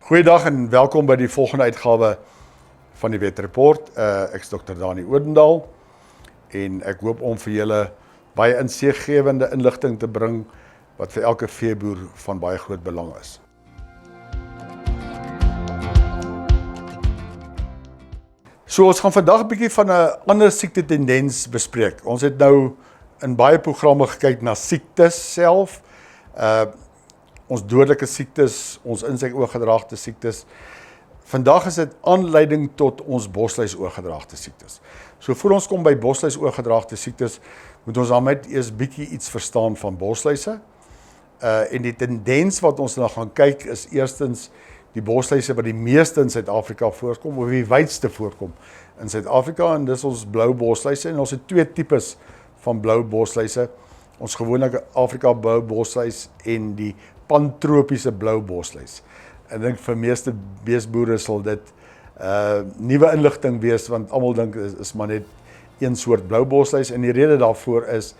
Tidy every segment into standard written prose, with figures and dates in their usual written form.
Goeiedag en welkom by die volgende uitgawe van die Wetreport. Ek is Dr. Dani Odendaal en ek hoop om vir julle baie insiggewende inligting te bring wat vir elke veeboer van baie groot belang is. So ons gaan vandag 'n bietjie van 'n ander siektetendens bespreek. Ons het nou in baie programme gekyk na siektes self, ons dodelike siektes, ons insek-oorgedraagde siektes. Vandag is dit aanleiding tot ons bosluis-oorgedraagde siektes. So voor ons kom by bosluis-oorgedraagde siektes, moet ons dan net eers bietjie iets verstaan van bosluise. En die tendens wat ons nou gaan kyk is eerstens die bosluise wat die meeste in Suid-Afrika voorkom, of die wydste voorkom in Suid-Afrika, en dis ons blou bosluise, en ons het twee tipes van blou bosluise. Ons gewone Afrika blou bosluis en die pantropiese blou bosluis. Ek dink vir meeste beesboere sal dit nuwe inligting wees, want almal dink is maar net een soort blou bosluis, en die rede daarvoor is,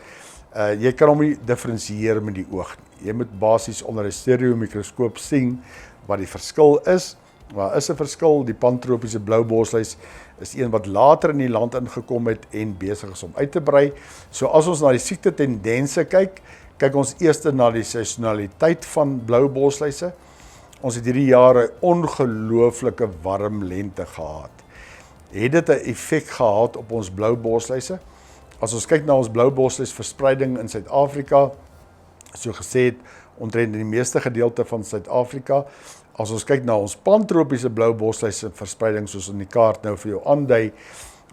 jy kan hom nie diferensieer met die oog nie. Jy moet basies onder 'n stereomikroskoop sien wat die verskil is. Maar is 'n verskil, die pantropiese blou bosluis is een wat later in die land ingekom het en besig is om uit te brei. So as ons na die siektetendense kyk ons eers na die seisonaliteit van blou bosluise. Ons het hierdie jare ongelooflike warm lente gehad. Het dit 'n effek gehad op ons blou bosluise? As ons kyk na ons blou bosluis verspreiding in Suid-Afrika, so gesê het, omtrent in die meeste gedeelte van Suid-Afrika, as ons kyk na ons pantropiese blou bosluise verspreiding, soos in die kaart nou vir jou aandui,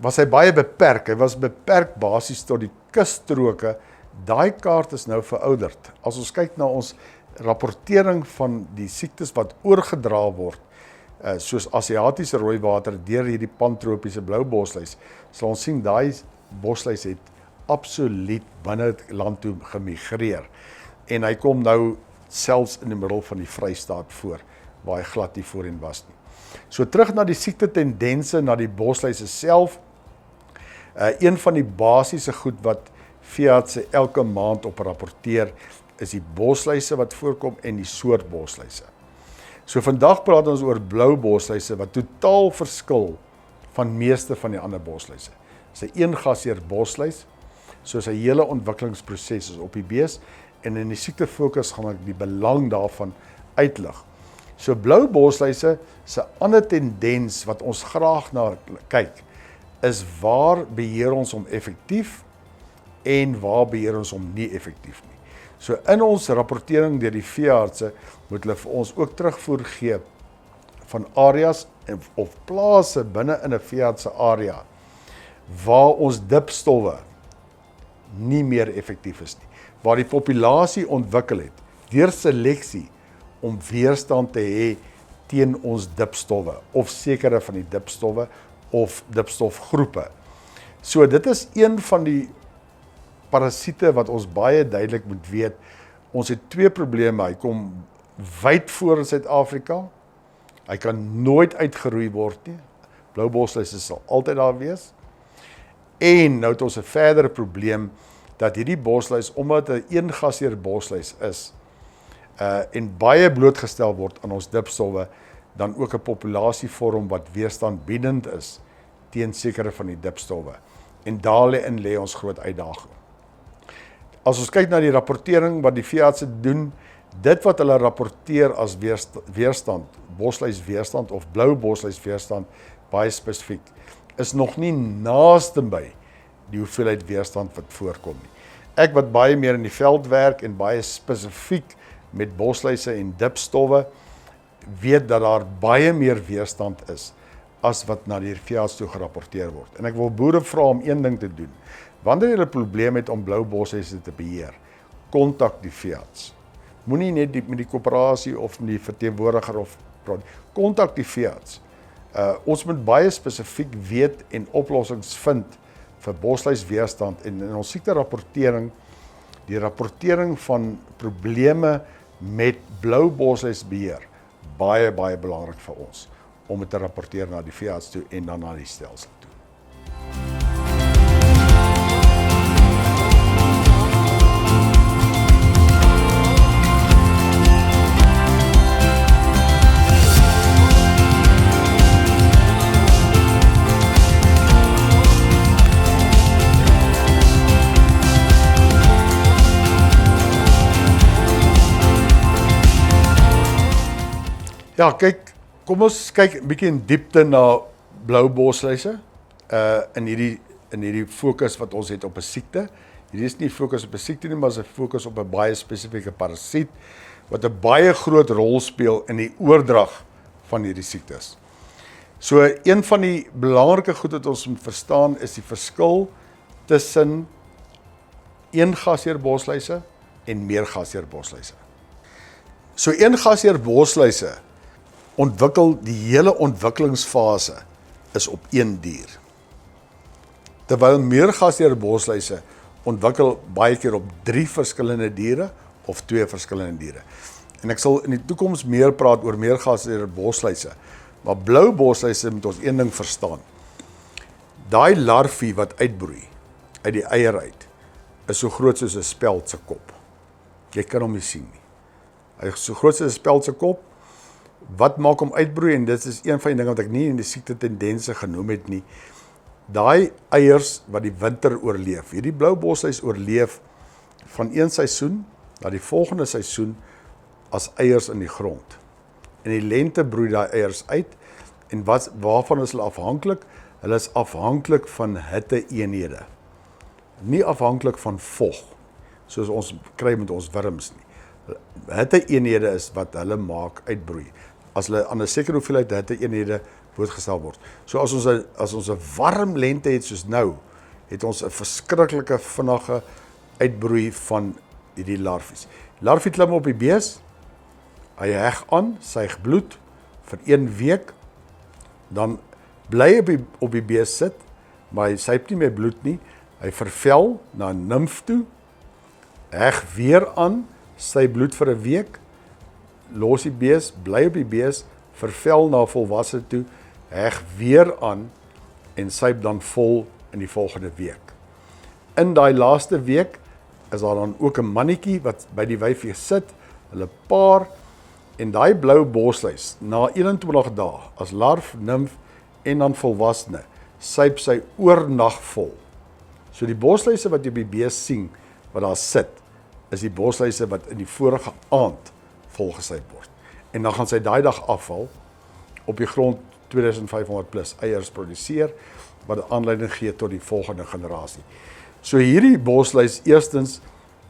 was hy baie beperk. Hy was beperk basies tot die kusstroke. Daai kaart is nou verouderd. As ons kyk na ons rapportering van die siektes wat oorgedra word, soos Asiatiese rooiwater deur hierdie pantropiese blou bosluis, sal ons sien daai bosluis het absoluut binne die land toe gemigreer. En hy kom nou selfs in die middel van die Vrystaat voor, waar hy glad nie voorheen was nie. So terug na die siektetendense, na die bosluise self. Een van die basiese goed wat veeartse elke maand op rapporteer, is die bosluise wat voorkom en die soort bosluise. So vandag praat ons oor blou bosluise wat totaal verskil van meeste van die ander bosluise. Dis 'n eengasheer bosluis, so sy hele ontwikkelingsproses is op die bees, en in die siektefokus gaan ek die belang daarvan uitlig. So blou bosluise se ander tendens wat ons graag na kyk, is waar beheer ons hom effektief en waar beheer ons hom nie effektief nie. So in ons rapportering deur die veeartse moet hulle vir ons ook terugvoer gee van areas of plase binne in 'n veeartse area waar ons dipstowwe nie meer effektief is nie, waar die populasie ontwikkel het deur seleksie om weerstand te hê teen ons dipstowwe of sekere van die dipstowwe of dipstofgroepe. So dit is een van die parasiete wat ons baie duidelik moet weet. Ons het twee probleme. Hy kom wyd voor in Suid-Afrika. Hy kan nooit uitgeroei word nie. Blou bosluise sal altyd daar wees. En nou het ons 'n verdere probleem dat hierdie bosluis, omdat hy 'n eengasheer bosluis is, en baie blootgestel word aan ons dipstowwe, dan ook 'n populasie vorm wat weerstandbiedend is teen sekere van die dipstowwe. En daarin lê ons groot uitdaging. As ons kyk na die rapportering wat die veeartse doen, dit wat hulle rapporteer as weerstand, bosluisweerstand of blou bosluisweerstand, baie spesifiek, is nog nie naaste by die hoeveelheid weerstand wat voorkom nie. Ek wat baie meer in die veld werk en baie spesifiek met bosluise en dipstowwe, weet dat daar baie meer weerstand is as wat na die veearts toe gerapporteer word. En ek wil boere vra om een ding te doen. Wanneer jy 'n probleem het om blou bosluise te beheer, kontak die veearts. Moenie net met die koöperasie of met die verteenwoordiger of kontak die veearts. Ons moet baie spesifiek weet en oplossings vind vir bosluisweerstand en in ons siekterapportering, die rapportering van probleme met blou bosluisbeheer, baie belangrik vir ons om dit te rapporteer na die veearts toe en dan na die stelsel toe. Ja, kyk, kom ons kyk 'n bietjie in diepte na blou bosluise, in hierdie fokus wat ons het op 'n siekte. Hierdie is nie fokus op 'n siekte nie, maar is 'n fokus op 'n baie spesifieke parasiet, wat 'n baie groot rol speel in die oordrag van hierdie siektes. So, een van die belangrike goed wat ons moet verstaan, is die verskil tussen een gasheer bosluise en meer gasheer bosluise. So, een gasheer bosluise ontwikkel, die hele ontwikkelingsfase is op een dier. Terwyl meer gasheer bosluise ontwikkel baie keer op 3 verskillende diere of 2 verskillende diere. En ek sal in die toekoms meer praat oor meer gasheer bosluise. Maar blou bosluise moet ons een ding verstaan. Daai larfie wat uitbroei uit die eier uit, is so groot soos 'n speld se kop. Jy kan hom nie sien nie. Hy is so groot soos 'n speld se kop. Wat maak hom uitbroei? En dit is een van die dinge wat ek nie in die siekte tendense genoem het nie. Daai eiers wat die winter oorleef. Hierdie blou bosluis oorleef van een seisoen na die volgende seisoen as eiers in die grond. In die lente broei daai eiers uit. En waarvan is hulle afhanklik? Hulle is afhanklik van hitte-eenhede. Nie afhanklik van vog, soos ons kry met ons wurms nie. Hitte-eenhede is wat hulle maak uitbroei. As hulle aan 'n sekere hoeveelheid hitte-eenhede blootgestel word. So as ons 'n warm lente het soos nou, het ons 'n verskriklike vinnige uitbroei van hierdie larfies. Larfie klim op die bees, hy heg aan, suig bloed vir 1 week, dan bly hy op die bees sit, maar hy suip nie meer bloed nie, hy vervel na 'n nimf toe, heg weer aan, sy bloed vir 'n week, los die bees, bly op die bees, vervel na 'n volwasse toe, heg weer aan en suip dan vol in die volgende week. In daai laaste week is daar dan ook 'n mannetjie wat by die wyfie sit, hulle paar, en daai blou bosluis, na 21 dae, as larf, nimf en dan volwassene, suip sy oornag vol. So die bosluise wat jy op die bees sien, wat daar sit, is die bosluise wat in die vorige aand volgesuip word. En dan gaan sy daai dag afval, op die grond 2500 plus eiers produseer, wat aanleiding gee tot die volgende generasie. So hierdie bosluis eerstens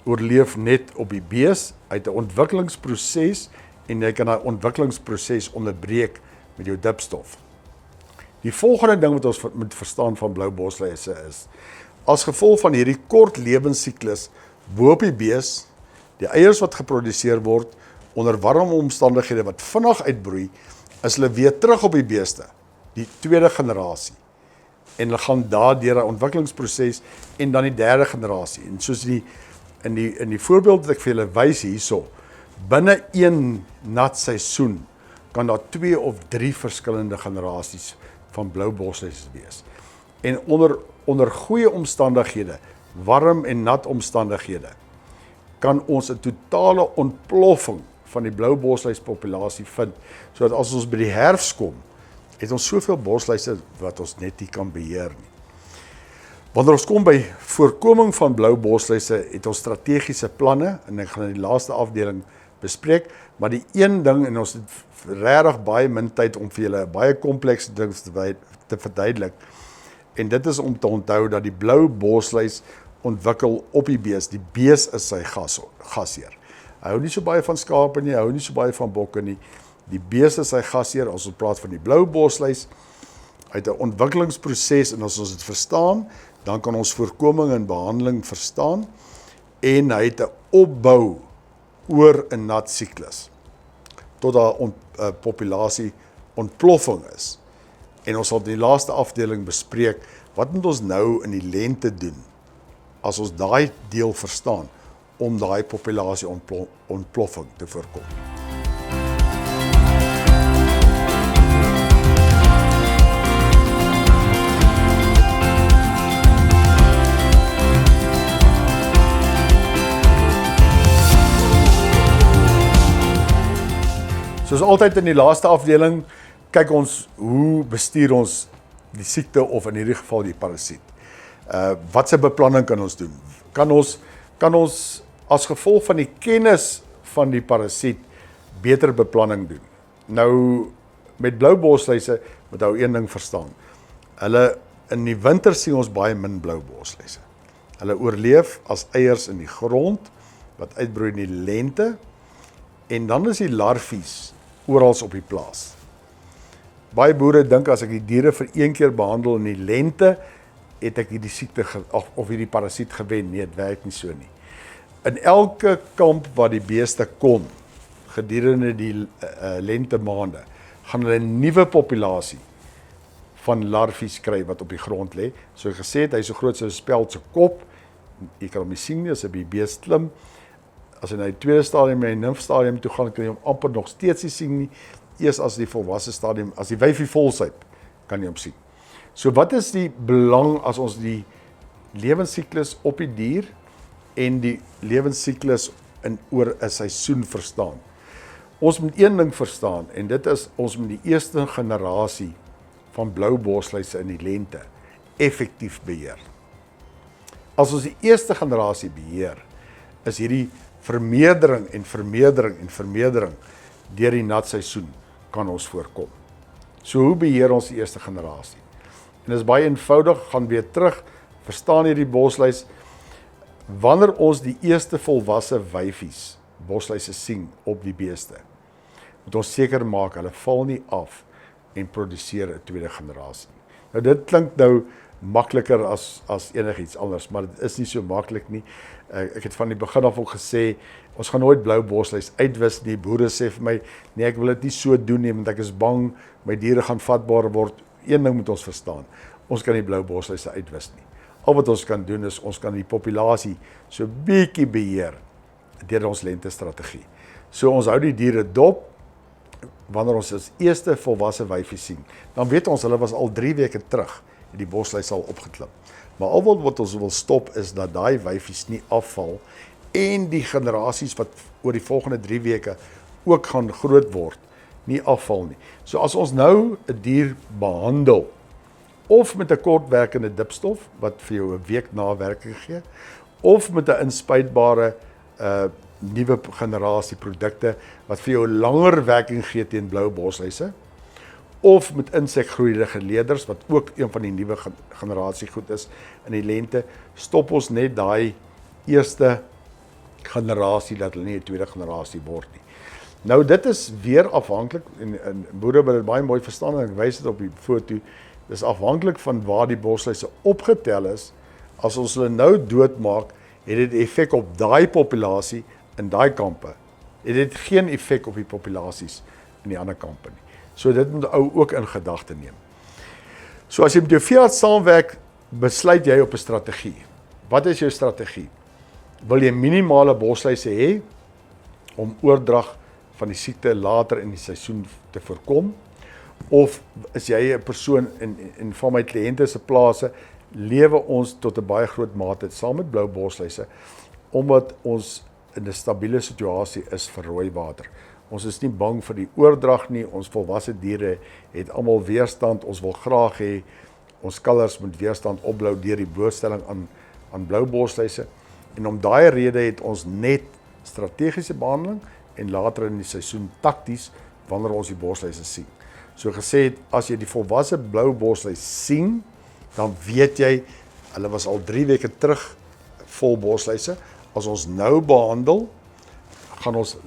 oorleef net op die bees, uit 'n ontwikkelingsproses, en jy kan daai ontwikkelingsproses onderbreek met jou dipstof. Die volgende ding wat ons moet verstaan van blou bosluise is, as gevolg van hierdie kort lewensiklus bo op die bees, die eiers wat geproduseer word onder warm omstandighede wat vinnig uitbroei, is hulle weer terug op die beeste, die tweede generasie. En hulle gaan daar deur 'n ontwikkelingsproses en dan die derde generasie. En soos in die voorbeeld wat ek vir julle wys hierso, binne een nat seisoen kan daar 2 of 3 verskillende generasies van blou bosluise wees. En onder goeie omstandighede, warm en nat omstandighede, kan ons 'n totale ontploffing van die blou bosluispopulasie vind, sodat as ons by die herfs kom, het ons soveel bosluise wat ons net nie kan beheer nie. Wanneer ons kom by voorkoming van blou bosluise, het ons strategiese planne, en ek gaan in die laaste afdeling bespreek, maar die een ding, en ons het regtig baie min tyd om vir julle baie komplekse dinge te verduidelik, en dit is om te onthou dat die blou bosluis ontwikkel op die bees is sy gasheer. Hy hou nie so baie van skape nie, hy hou nie so baie van bokke nie, die bees is sy gasheer, as ons praat van die blou bosluis, uit 'n ontwikkelingsproses, en as ons dit verstaan, dan kan ons voorkoming en behandeling verstaan, en hy het 'n opbou oor 'n nat siklus, tot daar populasie ontploffing is. En ons sal in die laaste afdeling bespreek, wat moet ons nou in die lente doen, as ons daai deel verstaan, om daai populasie ontploffing te voorkom. Soos altyd in die laaste afdeling, kyk ons hoe bestuur ons die siekte of in hierdie geval die parasiet. Wat se beplanning kan ons doen? Kan ons as gevolg van die kennis van die parasiet beter beplanning doen? Nou, met blou borsluise moet ou een ding verstaan. In die winter sien ons baie min blou borsluise. Hulle oorleef as eiers in die grond, wat uitbroei in die lente, en dan is die larfies oral op die plaas. Baie boere dink as ek die diere vir een keer behandel in die lente, het ek hierdie siekte of hierdie parasiet gewen. Nee, dit werk nie so nie. In elke kamp wat die beeste kom, gedurende die lente maande, gaan hulle 'n nuwe populasie van larfies kry wat op die grond lê. So gesê het, hy is so groot so 'n speld se kop. Jy kan hom nie sien nie as hy by die beest klim. As hy na die tweede stadium en die nymfstadium toe gaan, kan jy hom amper nog steeds nie sien nie. Eers as die volwasse stadium, as die wyfie volsuip, kan jy hom sien. So wat is die belang as ons die lewensiklus op die dier en die lewensiklus oor 'n seisoen verstaan? Ons moet een ding verstaan, en dit is, ons moet die eerste generasie van blou borsluise in die lente effektief beheer. As ons die eerste generasie beheer, is hierdie vermeerdering deur die natseisoen kan ons voorkom. So hoe beheer ons die eerste generasie? En dit is baie eenvoudig, gaan weer terug, verstaan hierdie borsluis, wanneer ons die eerste volwasse wyfies, borsluise sien op die beeste, moet ons seker maak, hulle val nie af en produseer 'n tweede generasie. Nou dit klink nou makliker as enigiets anders, maar dit is nie so maklik nie. Ek het van die begin af ook gesê, ons gaan nooit blou borsluis uitwis nie. Boere sê vir my, nee, ek wil dit nie so doen nie, want ek is bang, my diere gaan vatbaar word. Een ding moet ons verstaan, ons kan nie blou borsluise uitwis nie. Al wat ons kan doen is, ons kan die populasie so bietjie beheer deur ons lentestrategie. So ons hou die diere dop, wanneer ons as eerste volwasse wyfie sien, dan weet ons, hulle was al 3 weke terug, het die borsluis al opgeklim. Maar al wat ons wil stop, is dat daai wyfies nie afval, en die generasies wat oor die volgende 3 weke ook gaan groot word, nie afval nie. So as ons nou 'n dier behandel, of met 'n kortwerkende dipstof, wat vir jou 'n week na werking gee, of met 'n inspuitbare nuwe generasie produkte, wat vir jou langer werking gee teen blou borsluise, of met insekgroeiende leerders, wat ook een van die nuwe generasie goed is in die lente, stop ons net daai eerste generasie, dat hulle nie 'n tweede generasie word nie. Nou dit is weer afhanklik, en boere wil dit baie mooi verstaan, en ek wys dit op die foto, dis afhanklik van waar die borsluise opgetel is. As ons hulle nou doodmaak, het dit effek op daai populasie in daai kampe. Het dit geen effek op die populasies in die ander kampe nie. So dit moet ou ook in gedagte neem. So as jy met jou veearts saamwerk, besluit jy op 'n strategie. Wat is jou strategie? Wil jy minimale borsluise hê om oordrag van die siekte later in die seisoen te voorkom? Of is jy 'n persoon in van my kliënte se plase, lewe ons tot 'n baie groot mate saam met blou borsluise, omdat ons in 'n stabiele situasie is vir rooi water. Ons is nie bang vir die oordrag nie, ons volwasse diere het almal weerstand, ons wil graag hê, ons kalvers moet weerstand opbou deur die blootstelling aan blou borsluise, en om daai rede het ons net strategiese behandeling, en later in die seisoen takties, wanneer ons die borsluise sien. So gesê het, as jy die volwasse blou borsluis sien, dan weet jy, hulle was al 3 weke terug vol borsluise. As ons nou behandel, gaan ons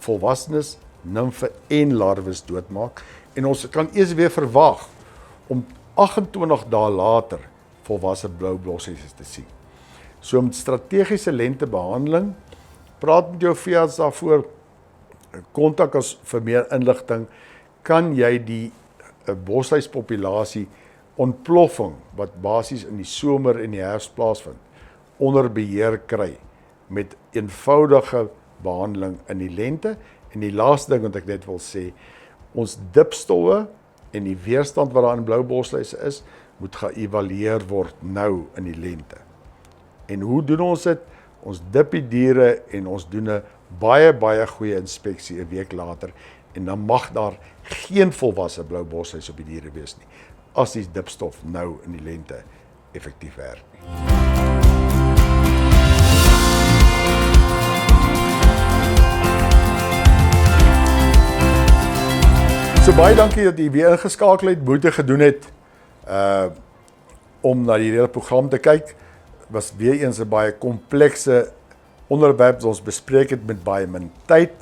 volwassenes, nimfe en larwes doodmaak, en ons kan eers weer verwag om 28 dae later volwasse blou borsluise te sien. So met strategiese lentebehandeling, praat met jou veearts daarvoor, kontak ons vir meer inligting, kan jy die borsluispopulasie ontploffing, wat basies in die somer en die herfs plaasvind, onder beheer kry, met eenvoudige behandeling in die lente. En die laaste ding wat ek net wil sê, ons dipstowwe en die weerstand wat daar in blou borsluise is, moet geëvalueer word nou in die lente. En hoe doen ons dit? Ons dip die diere en ons doen 'n baie goeie inspeksie 'n week later, en dan mag daar geen volwasse blou borsluis op die diere wees nie, as die dipstof nou in die lente effektief werk nie. So baie dankie dat jy weer ingeskakel het, moeite gedoen het om na die hele program te kyk. Was weer eens 'n baie komplekse onderwerp wat ons bespreek het met baie min tyd.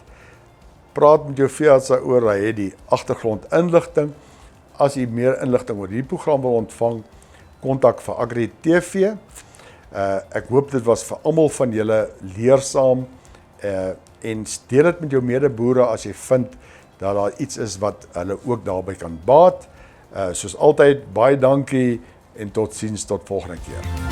Praat met jou veearts daaroor, hy het die agtergrondinligting. As jy meer inligting oor hierdie program wil ontvang, kontak vir Agri TV. Ek hoop dit was vir almal van julle leersaam en deel dit met jou medeboere as jy vind dat daar iets is wat hulle ook daarby kan baat. Soos altyd, baie dankie en totsiens tot volgende keer.